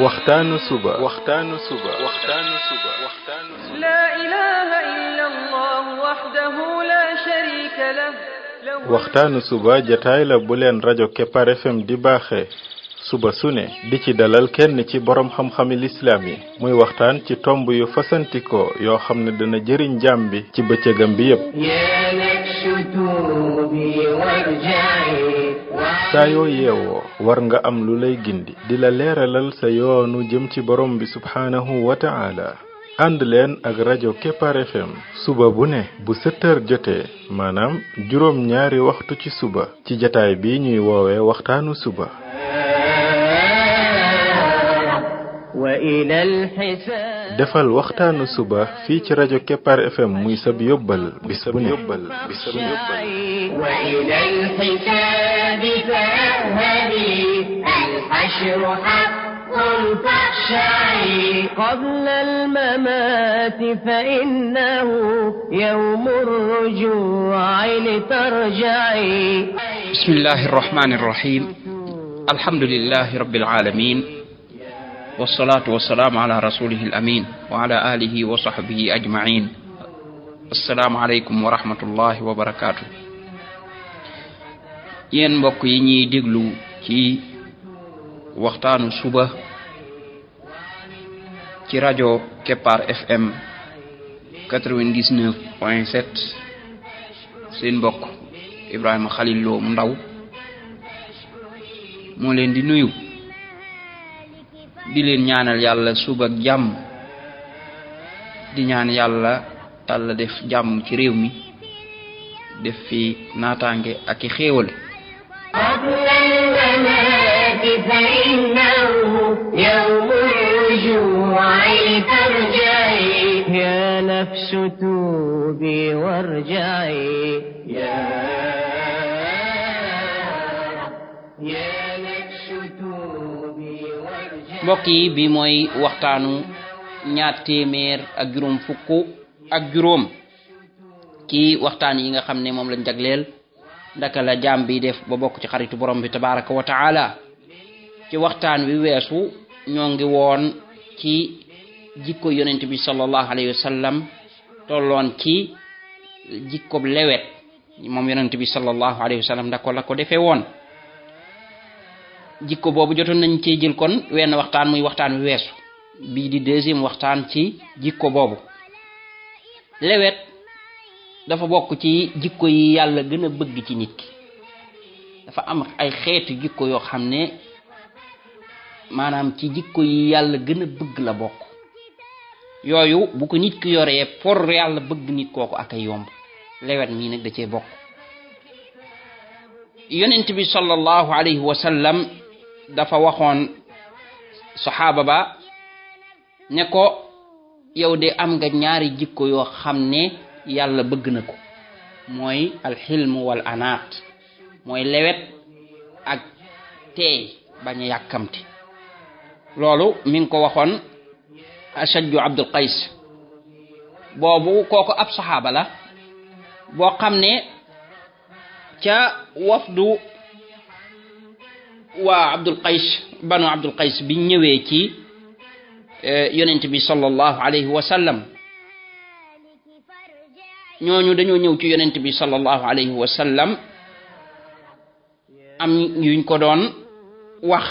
waxtaanu suba لا إله إلا الله وحده لا شريك له waxtaanu suba jataay la bu leen rajo Kepar FM di baaxee suba su ne di ci dalal kenn ci borom xam-xami lislaam yi muy waxtaan ci tomb yu fasantikoo yoo xam ne dana jëriñ jaam bi ci bëccëgam bi yépp saa yoo yeewoo war nga am lu lay gindi di la leeralal sa yoonu jëm ci borom bi subhaanahu wa ta'ala ànd leen ak rajo Kepar FM suba bu ne bu 7h jotee maanaam juróom ñaari waxtu ci suba ci jataay bi ñuy woowee waxtaanu suba defal waxtaanu suba fii ci rajo Kepar FM muy sab yóbbal bis bu ne قبل الممات فإنه يوم الرجوع لترجعي بسم الله الرحمن الرحيم الحمد لله رب العالمين والصلاة والسلام على رسوله الأمين وعلى آله وصحبه أجمعين السلام عليكم ورحمة الله وبركاته ين mbokk yi ñi déglu ci waxtaanu suba ci rajo Kepar FM 99.7 seen mbokk Ibrahima Khalil Lo mu ndaw moo leen di nuyu di leen ñaanal yàlla suba ak jàmm di ñaan yàlla Yàlla def jàmm ci réew mi def fi naataange ak i xéewal فإنه يوم الرجوع لترجعي يا نفس توبي وارجعي يا نفس توبي وارجعي mbokk yi bi mooy waxtaanu ñaar téeméer ak juróom fukk ak juróom ci waxtaan yi nga xam ne moom lañ jagleel ndaka la jaam bi def ba bokk ci xaritu borom bi tabaraka wa taala ci waxtaan wi weesu ñoo ngi woon ci jikko yonent bi sallallahu alayhi wa sallam tolloon ci jikko lewet moom yonent bi sallallahu alayhi wa sallam ndako la ko defee woon jikko boobu jotoon nañ cee jël kon wenn waxtaan muy waxtaan wi weesu bii di deuxième waxtaan ci jikko boobu lewet dafa bokk ci jikko yi yàlla gën a bëgg ci nit ki dafa am ay xeetu jikko yoo xam ne maanaam ci jikko yi yàlla gën a bëgg la bokk yooyu bu ko nit ki yoree pour yàlla bëgg nit kooku ak ay yomb lewet mii nag da cee bokk yonent bi sallallahu alayhi wa sallam dafa waxoon saxaaba ba ne ko yow de am nga ñaari jikko yoo xam ne yàlla bëgg na ko mooy alxilm wal anaat mooy lewet ak teey bañ a yàkkamti loolu mi ngi ko waxoon Ashajju Abdul Qays boobu kooku ab saxaaba la boo xam ne ca wafdu waa Abdul Qays banu Abdul Qays bi ñëwee ci yonent bi sallallahu alayhi wa sallam ñooñu dañoo ñëw ci yonent bi sallallahu alayhi wa sallam am yuñ ko doon wax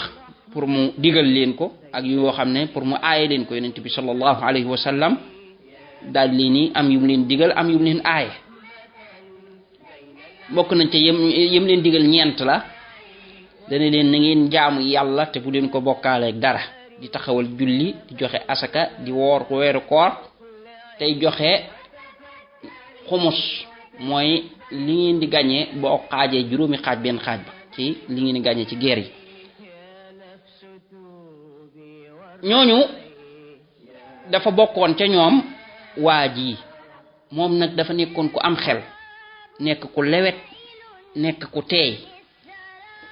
pour mu digal leen ko ak yoo xam ne pour mu aaye leen ko yonent bi sallallahu alayhi wa sallam daal leen ni am yu mu leen digal am yu mu leen aaye bokk nañ ca yem leen digal ñeent la dana leen na ngeen jaamu yàlla te bu leen ko bokkaaleeg dara di taxawal julli di joxe asaka di woor ko weeru koor tey joxe xumus mooy li ngeen di gagné boo xaajee juróomi xaaj benn xaaj ba ci li ngeen di gagné ci guerre yi ñooñu dafa bokkoon ca ñoom waa ji moom nag dafa nekkoon ku am xel nekk ku lewet nekk ku teey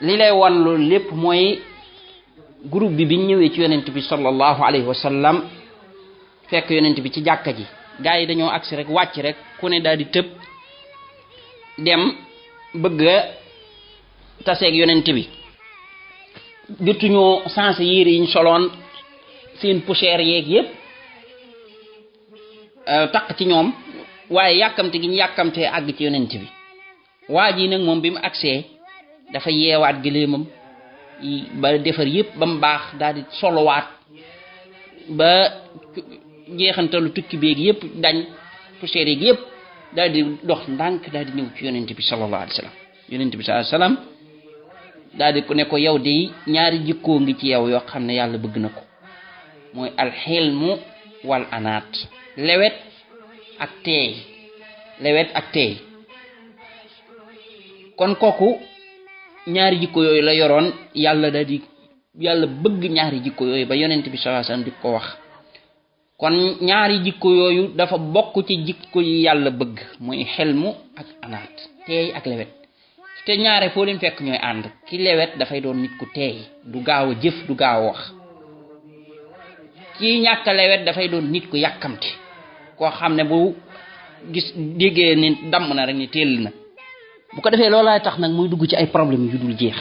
li lay wan loolu lépp mooy groupe bi biñ ñëwee ci yonent bi sallallahu alayhi wa sallam fekk yonent bi ci jàkka ji gaa yi dañoo agsi rek wàcc rek ku ne daal di tëb dem bëgg a taseeg yonent bi jotuñoo sensé yére yiñ soloon seen poussière yeeg yépp taq ci ñoom waaye yàkkamte gi ñu yàkkamtee àgg ci yonent bi waa ji nag moom bi mu agsee dafa yeewaat gëléemam ba defar yépp ba mu baax daal di solowaat ba jeexantalu tukki beeg yépp dañ poussière yeeg yépp daal di dox ndànk daal di ñëw ci yonent bi sallallahu alayhi wasallam yonent bi sallallahu alayhi wasallam daal di ko ne ko yow de ñaari jikkoo ngi ci yow yoo xam ne yàlla bëgg na ko mooy alxilmu wal anaat lewet ak teey kon kooku ñaari jikko yooyu la yoroon yàlla bëgg ñaari jikko yooyu ba yonent bi sallallahu alayhi wasallam di ko wax kon ñaari jikko yooyu dafa bokk ci jikko yi yàlla bëgg muy xelmu ak anaat teey ak lewet te ñaare foo leen fekk ñooy ànd ki lewet dafay doon nit ku teey du gaaw a jëf du gaaw a wax ki ñàkk lewet dafay doon nit ku yàkkamti koo xam ne bu gis déggee ni damm na rek ni teel na bu ko defee loolaay tax nag muy dugg ci ay problème yu dul jeex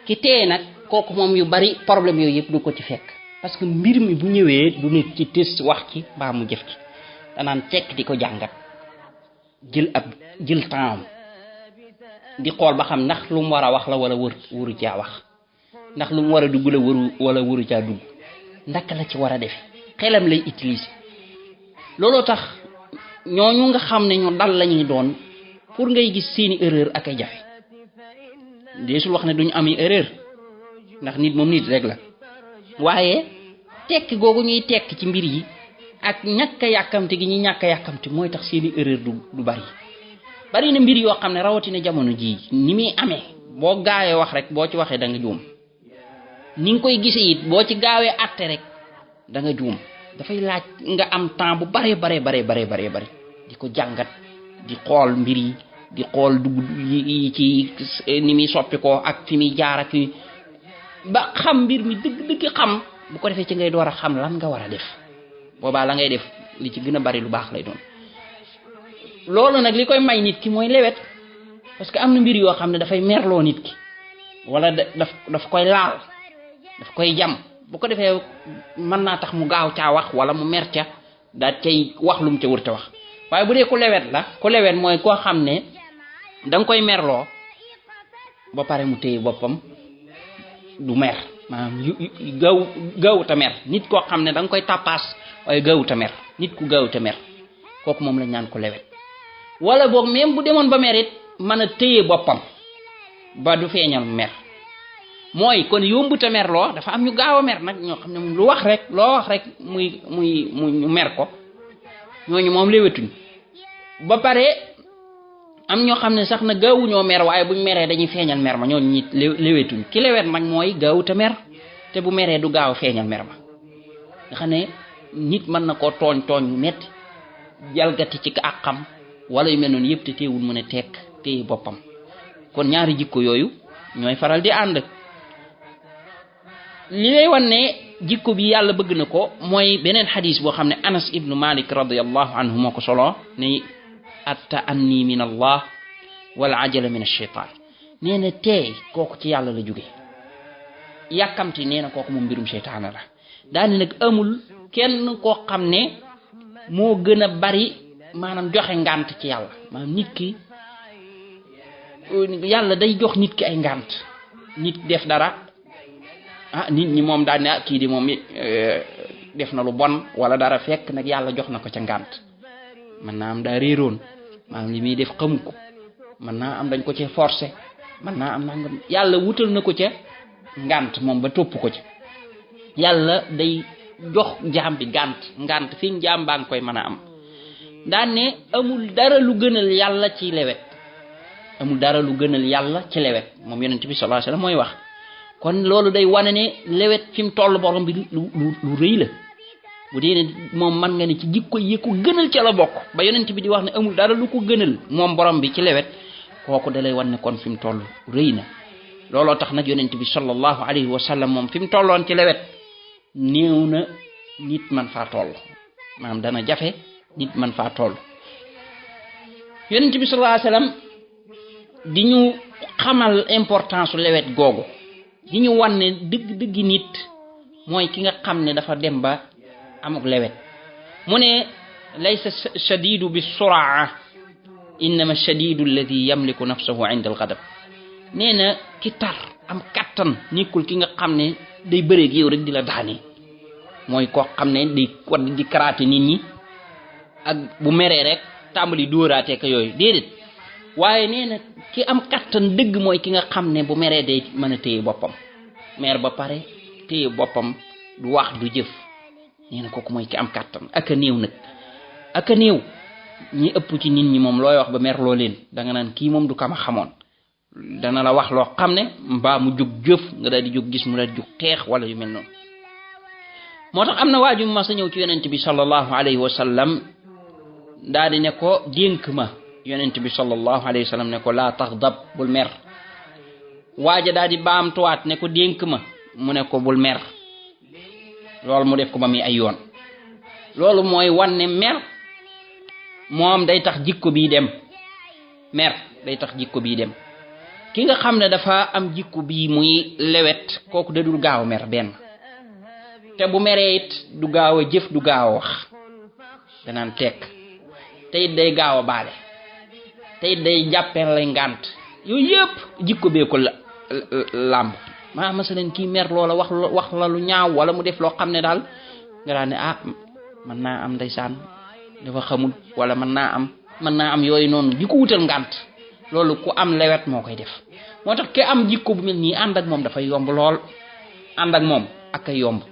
ki teey nag kooku moom yu bari problème yooyu yëpp du ko ci fekk parce que mbir mi bu ñëwee du nit ci tës wax ci mbaa mu jëf ci danaan tekk di ko jàngat jël temps di xool ba xam ndax lu mu war a wax la wala waru caa wax ndax lu mu war a dugg la wala waru caa dugg ndaka la ci war a def xelam lay utiliser looloo tax ñooñu nga xam ne ñu dal lañuy doon pour ngay gis seeni erreur ak ay jafe deesul wax ne duñu am erreur ndax nit moom nit rek la waaye tekki googu ñuy tekki ci mbir yi ak ñàkk a yàkkamte gi ñuy ñàkk a yàkkamte mooy tax seeni erreur du bari na mbir yoo xam ne rawatina jamono ji ni muy amee boo gaawee wax rek boo ci waxee da nga juum ni nga koy gisee it boo ci gaawee atte rek da nga juum dafay laaj nga am temps bu bare di ko jàngat di xool mbir yi di xool dugg yi ci ni muy soppi ko ak fi muy jaar ak ba xam mbir mi dëgg xam bu ko defee ci ngay door a xam lan nga war a def boobaa la ngay def li ci gën a bari lu baax lay doon loolu nag li koy may nit ki mooy lewet parce que am na mbir yoo xam ne dafay merloo nit ki wala daf koy laal daf koy jam bu ko defee mën naa tax mu gaaw caa wax wala mu mer ca daal cay wax lu mu ca wërte wax waaye bu dee ku lewet mooy koo xam ne da nga koy merloo ba pare mu téye boppam du mer maanaam gaawut a mer nit koo xam ne da nga koy tappaas waaye gaawut a mer nit ku gaawut a mer kooku moom la ñaan ko lewet wala boog même bu demoon ba mer it mën a téye boppam ba du feeñal mer mooy kon yombut a mer loo dafa am ñu gaaw a mer nag ñoo xam ne moom loo wax rek muy ñu mer ko ñooñu moom lewetuñ ba pare am ñoo xam ne sax na gaawuñoo mer waaye buñ meree dañuy feeñal mer ma ñooñu ñit lewetuñ ki lewet nag mooy gaawut a mer te bu meree du gaaw a feeñal mer ma nga xam ne nit mën na koo tooñ yu metti jalgati ci àqam wala yu mel noonu yëpp te teewul mu ne tekk téye boppam kon ñaari jikko yooyu ñooy faral di ànd li lay wan ne jikko bi yàlla bëgg na ko mooy beneen xadis boo xam ne Anas ibnu Malik radiyallahu anhu moo ko solo ne at-ta'anni min Allah wal ajala min ash-shaytan nee na teey kooku ci yàlla la jóge yàkkamti nee na kooku moom mbirum seytaane la daani nag amul kenn koo xam ne moo gën a bari maanaam joxe ngànt ci yàlla maanaam nit ki yàlla day jox nit ki ay ngànt nit def dara nit ñi moom daal ne kii di moom def na lu bon wala dara fekk nag yàlla jox na ko ca ngànt mën naa am daa réeroon maanaam li muy def xamu ko mën naa am dañ ko ci forcé mën naa am nangam yàlla wutal na ko ca ngànt moom ba topp ko ci yàlla day jox jaam bi ngànt fi jaam baa ngi koy mën a am daan ne amul dara lu gënal yàlla ci lewet moom yonent bi sallallahu alayhi wasallam mooy wax kon loolu day wane ne lewet fi mu toll borom bi lu rëy la bu dee ne moom man nga ne ci jikko yi ko gënal ca la bokk ba yonent bi di wax ne amul dara lu ko gënal moom borom bi ci lewet kooku da lay wan ne kon fi mu toll rëy na looloo tax nag yonent bi sallallahu alayhi wasallam moom fi mu tolloon ci lewet néew na nit man faa toll maanaam dana jafe nit man faa toll yonent bi sallallahu alayhi wasallam di ñu xamal importance lewet googu di ñu wan ne dëgg nit mooy ki nga xam ne dafa dem ba amuk lewet mu ne laysa shadidu bi suraa innama shadidu alladi yamliku nafsahu inda alghadab nee na ki tar am kattan nekkul ki nga xam ne day bëreeg yow rek di la daane mooy koo xam ne day wadd di karaate nit ñi ak bu meree rek tàmbali dóoraatee ka yooyu déedéet waaye nee na ki am kattan dëgg mooy ki nga xam ne bu meree day mën a téye boppam mer ba pare téye boppam du wax du jëf nee na kooku mooy ki am kattan ak a néew nag ak a néew ñi ëpp ci nit ñi moom looy wax ba mer loo leen da nga naan kii moom du kama xamoon dana la wax loo xam ne mbaa mu jóg jëf nga daal di jóg gis mu daal di jóg xeex wala yu mel noonu moo tax am na waaju ma sa ñëw ci yonent bi sallallahu alayhi wa sallam daal di ne ko dénk ma yonent bi sallallahu alayhi wa sallam ne ko laa taxdab bul mer waaja daal di baamtuwaat ne ko dénk ma mu ne ko bul mer loolu mu def ko ba muy ay yoon loolu mooy wan ne mer moom day tax jikko bii dem mer day tax jikko bii dem ki nga xam ne dafa am jikko bii muy lewet kooku da dul gaaw mer benn te bu meree it du gaaw a jëf du gaaw a wax danaan tekk te it day gaaw a baale te it day jàppeel lay ngànt yooyu yëpp jikko bee ko làmb maa masalan kii mer loola wax la lu ñaaw wala mu def loo xam ne daal nga daan ne mën naa am ndeysaan dafa xamul wala mën naa am yooyu noonu di ko wutal ngànt loolu ku am lewet moo koy def moo tax ki am jikko bu mel nii ànd ak moom dafay yomb lool ànd ak moom ak ay yomb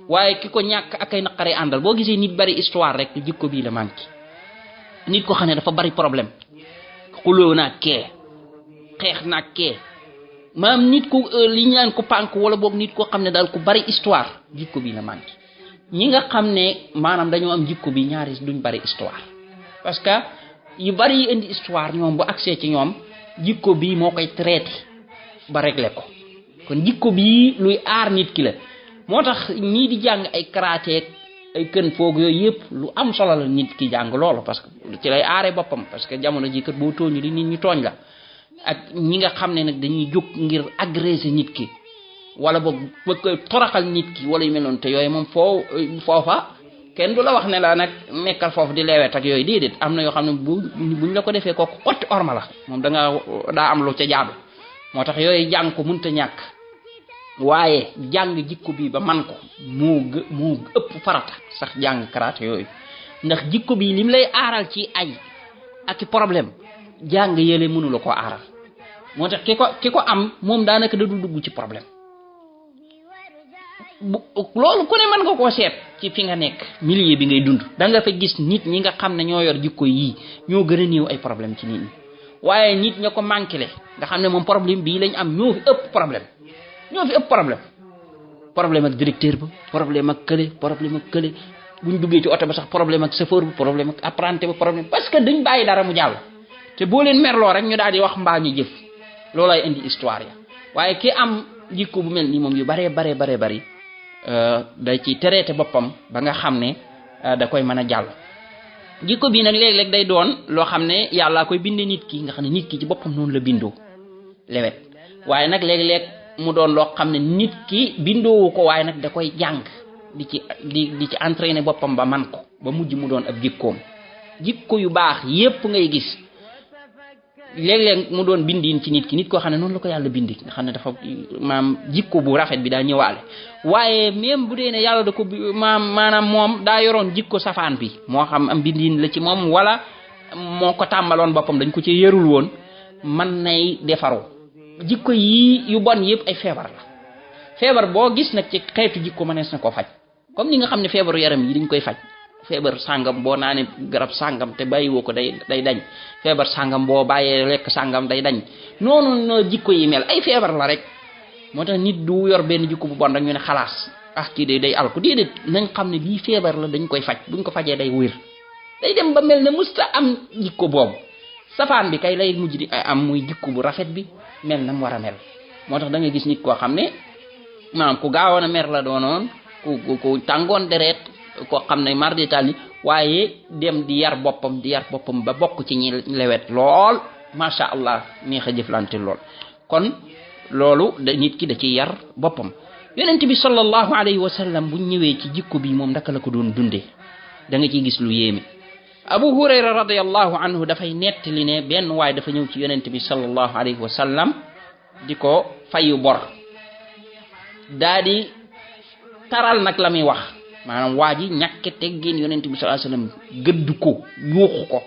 waaye ki ko ñàkk ak ay naqaree àndal boo gisee nit bari histoire rek jikko bii la manqué nit ko xam ne dafa bari problème xuloo naag kee xeex naag kee maam nit ku li ñaan ko pànk wala boog nit koo xam ne daal ku bari histoire jikko bii la manqué ñi nga xam ne maanaam dañoo am jikko bi ñaari duñ bari histoire parce que yu bari yi indi histoire ñoom bu accès ci ñoom jikko bii moo koy traité ba réglé ko kon jikko bii luy aar nit ki la moo tax ñii di jàng ay karaté ay kën foog yooyu yëpp lu am solo la nit ki jàng loolu parce que ci lay aaree boppam parce que jamono ji kat boo tooñu li nit ñi tooñ la ak ñi nga xam ne nag dañuy jóg ngir agresser nit ki wala boog bëgg toroxal nit ki wala yu mel noonu te yooyu moom foofa kenn du la wax ne la nag nekkal foofu di leewet ak yooyu déedéet am na yoo xam ne buñ la ko defee kooku xotti orma la moom daa am lu ca jaadu moo tax yooyu jàng ko mënta ñàkk waaye jàng jikko bi ba man ko moo ëpp farata sax jàng karaté yooyu ndax jikko bi lim lay aaral ci ay ak i problème jàng yële mënu la ko aaral moo tax ki ko am moom daanaka da du dugg ci problème loolu ku ne mën nga koo seet ci fi nga nekk milieu bi ngay dund da nga fa gis nit ñi nga xam ne ñoo yor jikko yii ñoo gën a néew ay problème ci nit ñi waaye nit ña ko manqué le nga xam ne moom problème bii lañ am ñoo fi ëpp problème ak directeur ba problème ak kële buñ duggee ci oto ba sax problème ak chauffeur ba problème ak apprenti ba problème parce que duñ bàyyi dara mu jàll te boo leen merloo rek ñu daal di wax mbaa ñu jëf loolay indi histoire ya waaye ki am jikko bu mel nii moom yu bari day ci traité boppam ba nga xam ne da koy mën a jàll jikko bii nag léeg-léeg day doon loo xam ne yàllaa koy binde nit ki nga xam ne nit ki ci boppam noonu la bindoo lewet waaye nag léeg-léeg mu doon loo xam ne nit ki bindoowu ko waaye nag da koy jàng di ci entraîner boppam ba man ko ba mujj mu doon ab jikkoom jikko yu baax yépp ngay gis léeg-léeg mu doon bindiin ci nit ki nit koo xam ne noonu la ko yàlla bindi nga xam ne dafa maam jikko bu rafet bi daa ñëwaale waaye même bu dee ne yàlla da ko maanaam moom daa yoroon jikko safaan bi moo xam am bindiin la ci moom wala moo ko tàmbaloon boppam dañ ko ci yarul woon man nay defaru jikko yi yu bon yëpp ay feebar la feebar boo gis nag ci xeetu jikko mënees na koo faj comme ni nga xam ne feebaru yaram yi dañ koy faj feebar sàngam boo naanee garab sàngam te bàyyiwoo ko day dañ feebar sàngam boo bàyyee lekk sàngam day dañ noonu jikko yi mel ay feebar la rek moo tax nit du yor benn jikko bu bon rek ñu ne xalaas kii day alku déedéet nañ xam ne bii feebar la dañ koy faj buñ ko fajee day wér day dem ba mel ne musta am jikko boobu safaan bi kay lay mujj di am muy jikko bu rafet bi mel na mu war a mel moo tax da nga gis nit koo xam ne maanaam ku gaawoon a mer la doonoon ku tàngoon deret koo xam ne mar d'Italie waaye dem di yar boppam ba bokk ci ñi lewet lool macha allah neex a jëflante lool kon loolu da nit ki da ciy yar boppam yonent bi sallallahu alayhi wa sallam bu ñëwee ci jikko bi moom ndaka la ko doon dundee da nga ciy gis lu yéeme. Abu Hurayra radiyallahu anhu dafay nettali ne benn waay dafa ñëw ci yonent bi sallallahu alayhi wa sallam di ko fayu bor daa di taral nag la muy wax maanaam waa ji ñàkke teggin yonent bi sallallahu alayhi wa sallam gëdd ko yuuxu ko.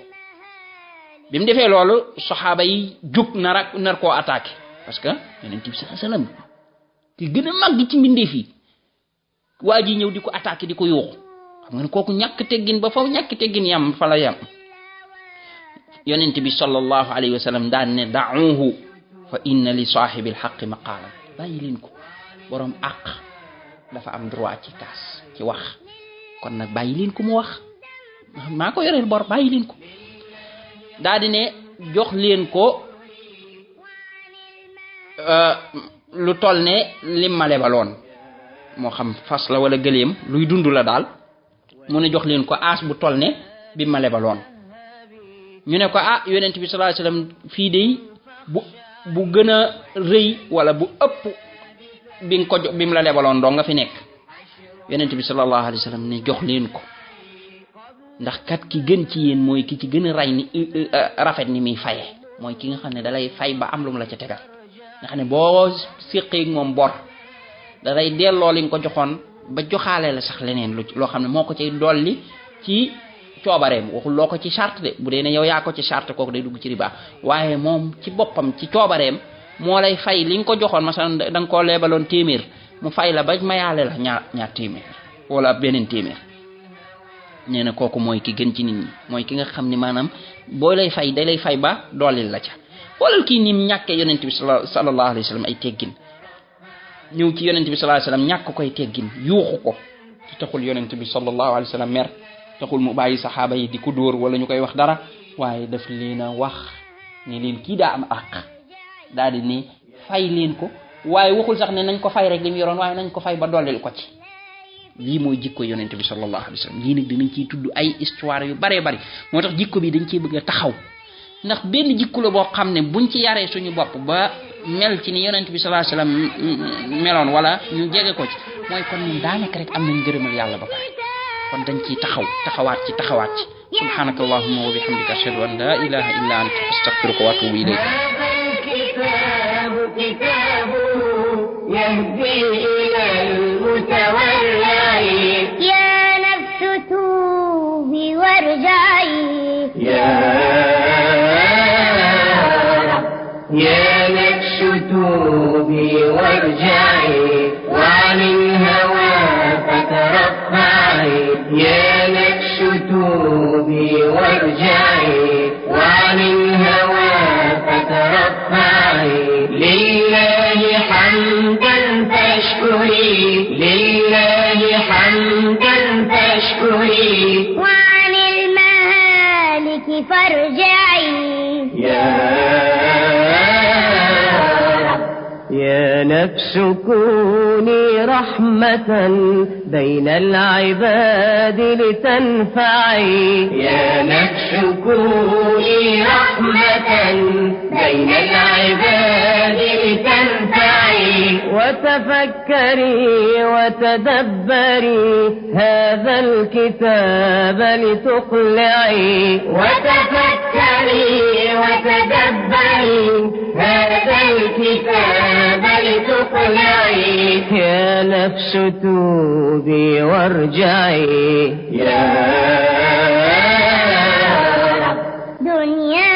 bi mu defee loolu saxaaba yi jug nar koo attaqué parce que yonent bi sallallahu alayhi wa sallam ki gën a màgg ci mbindeef yi waa ji ñëw di ko attaqué di ko yuuxu xam nga ne kooku ñàkk teggin ba faw ñàkk teggin yam fa la yam. yonent bi sallallahu alayhi wa sallam daan ne da'uhu fa inna li saahibil haqqi maqaalan bàyyi leen ko borom àq dafa am droit ci kaas ci wax kon nag bàyyi leen ko mu wax maa ko yoreel bor bàyyi leen ko. daa di ne jox leen ko lu toll ne lim ma lebaloon moo xam fas la wala gëléem luy dund la daal mu ne jox leen ko aas bu toll ne bi ma lebaloon. ñu ne ko yonent bi sallallahu alayhi wasallam fii de bu gën a rëy wala bu ëpp bi nga ko bi mu la lebaloon doo nga fi nekk. yonent bi sallallahu alayhi wasallam ne jox leen ko ndax kat ki gën ci yéen mooy ki ci gën a rafet ni muy faye mooy ki nga xam ne dalay fay ba am lu mu la ca tegal nga xam ne boo séqee ak moom bor dalay delloo li nga ko joxoon ba joxaale la sax leneen loo xam ne moo ko cay dolli ci coobareem waxul loo ko ci charte de bu dee ne yow yaa ko ci charte kooku day dugg ci riba waaye moom ci boppam ci coobareem moo lay fay li nga ko joxoon masalan da nga koo leebaloon téeméer mu fay la ba mayaale la ñaar téeméer wala beneen téeméer. nee na kooku mooy ki gën ci nit ñi mooy ki nga xam ne maanaam boo lay fay day lay fay ba doolil la ca. xoolal kii ni mu ñàkkee yonent bi sallallahu alayhi wa sallam ay teggin ñëw ci yonent bi sallallahu alayhi wa sallam ñàkk koy teggin yuuxu ko ci taxul yonent bi sallallahu alayhi wa sallam mer taxul mu bàyyi saxaaba yi di ko dóor wala ñu koy wax dara waaye daf leen a wax ne leen kii daa am àq daal di ne fay leen ko waaye waxul sax ne nañ ko fay rek li mu yoroon waaye nañ ko fay ba doolil ko ci. lii mooy jikko yonent bi sallallahu alayhi wa sallam lii nag dinañ ciy tudd ay histoire yu baree bari moo tax jikko bi dañ ciy bëgg a taxaw ndax benn jikko la boo xam ne buñ ci yaree suñu bopp ba mel ci ni yonent bi sallallahu alayhi wa sallam meloon wala ñu jege ko ci mooy kon ñun daanaka rek am nañ gërëmal yàlla ba pare kon dañ ciy taxawaat ci subhanaka allahumma wa bihamdika ashhadu an la ilaha illa anta astaghfiruka wa atubu ilayk. يهدي إلى المتولي يا نفس توبي وارجعي يا نفس توبي وارجعي وعن الهوى فترفعي يا نفس توبي وارجعي وعن الهوى فترفعي لله حمدا فاشكري لله حمدا فاشكري وعن المهالك فارجعي يا نفس كوني رحمة بين العباد لتنفعي يا نفس كوني رحمة بين العباد لتنفعي وتفكري وتدبري هذا الكتاب لتقلعي وتفكري وتدبري هذا الكتاب لتقلعي يا نفس توبي وارجعي يا دنيا